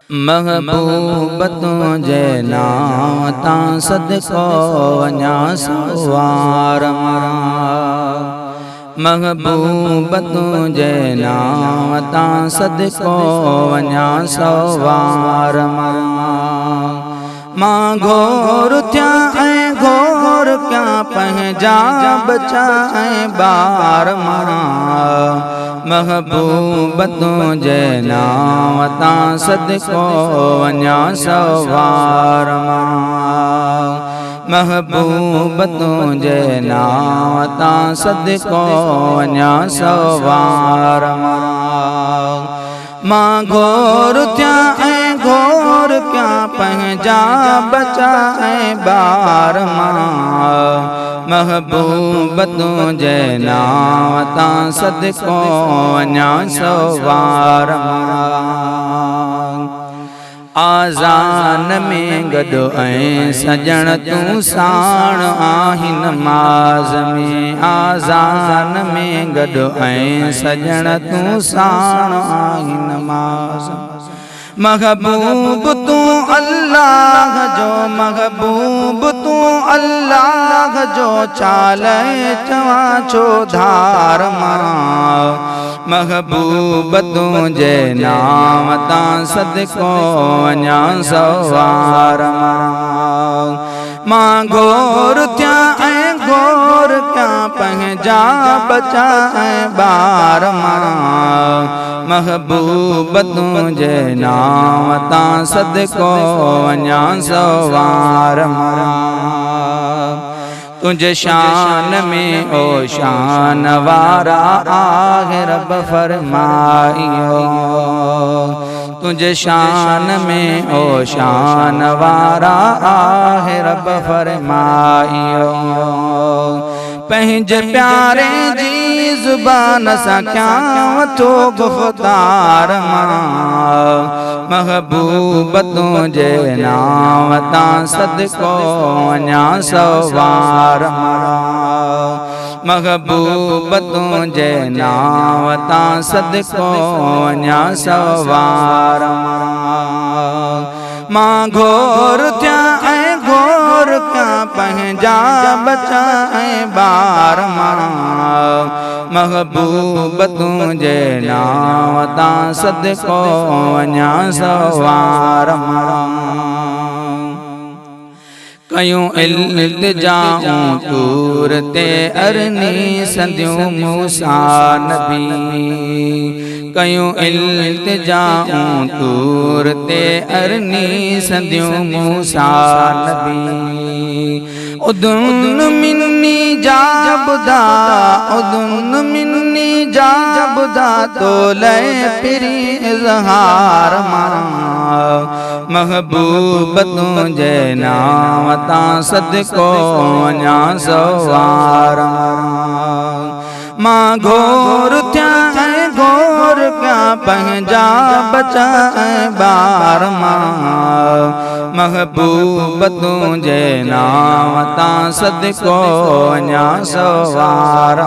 महबूब तुझे नाम तां सदको वञा सवार महबूब तुझे नाम तां सदको वञा सवार मां घोर थिया घोर क्या पंहिंजा बचा बार महबूब तुझे नाम तां सदको वञा सवार महबूब तुझे नाम तां सदको वञा सवार मां घोर थिया घोर क्या पंहिंजा बचा बार महबूब तुझे नाम तां सदको वञा सवार आज़ान में गॾु सजण तूं साण आहीं नमाज़ में आज़ान में गॾु सजण तूं साण आहीं नमाज़ महबूब तू अल्लाह जो महबूब तू अल्लाह जो चाले चवा छो धार महबूब तुझे नाम तां सदको वञा सवार मां घोर थिया घोर क्या पंहिंजा बचा बार महबूब तुझे नाम तां सदको वञा सवार तुझे शान में ओ शान वारा आहे रब फरमाइयो तुझे शान में ओ शान वारा आहे रब फरमाइयो पंहिंजे प्यारे जी ज़ुबान सां कयां थो गुफ़्तार महबूब तुझे नाम तां सदको वञा सवार महबूब तुझे नाम तां सदको वञा सवार मां घोर थिया घोर क्या पंहिंजा बचा बार महबूब तुझे नाम तां सदको वञा सवार कयूं इल्तिजाऊं तूर ते अरनी संधियूं मूसा नबी कयूं इल्तिजाऊं तूर ते अरनी संधियूं मूसा नबी उदुन मिन्नी जा बुधा उदुन मिन्नी जा बुधा तोले पिरी इज़हार महबूब तुझे नाम तां सदको वञा सवार मां घोर थिया घोर क्या पंहिंजा बचा बार महबूब तुझे नाम तां सदको वञा सवार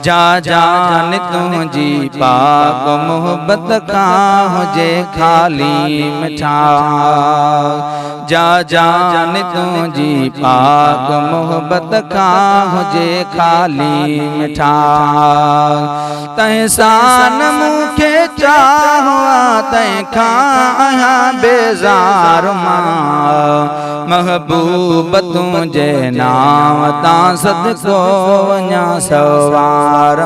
जा जान तुझी पाक मोहब्बत खां हुजे खाली मिठा जा जान तुझी पाक मोहब्बत खां हुजे खाली मिठा तहसान मूंखे चाहो तंहिंखां आहियां बेज़ार महबूब तुझे नाम तां सदको वञा सवार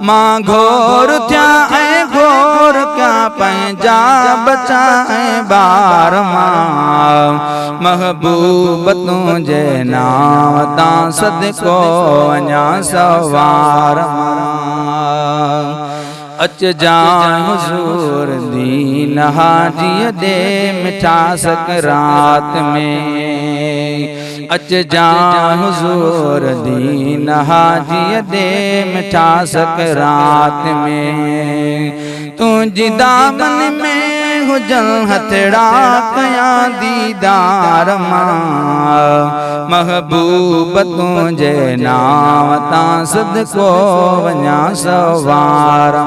मां घोर थिया घोर क्या पंहिंजा बचा बार महबूब तुझे नाम तां सदको वञा सवार अच जाए हुजूर दीन हाजीअ दे मिठा सकरात में अच जाए हुजूर दीन हाजीअ दे मिठा सकरात में तुझी दामन में हुजन हथड़ा कयां दीदार महबूब तुझे नाम तां सदको वञा सवार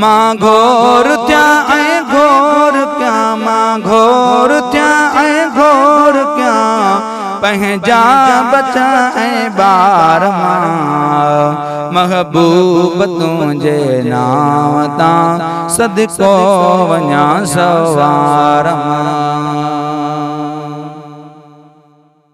मां घोर त्या ऐं घोर क्या, मां घोर त्या ऐं घोर क्या, पंहिंजा बचा ऐं ॿार मां महबूब तुंहिंजे नाम तां सदको वञा सवार मां।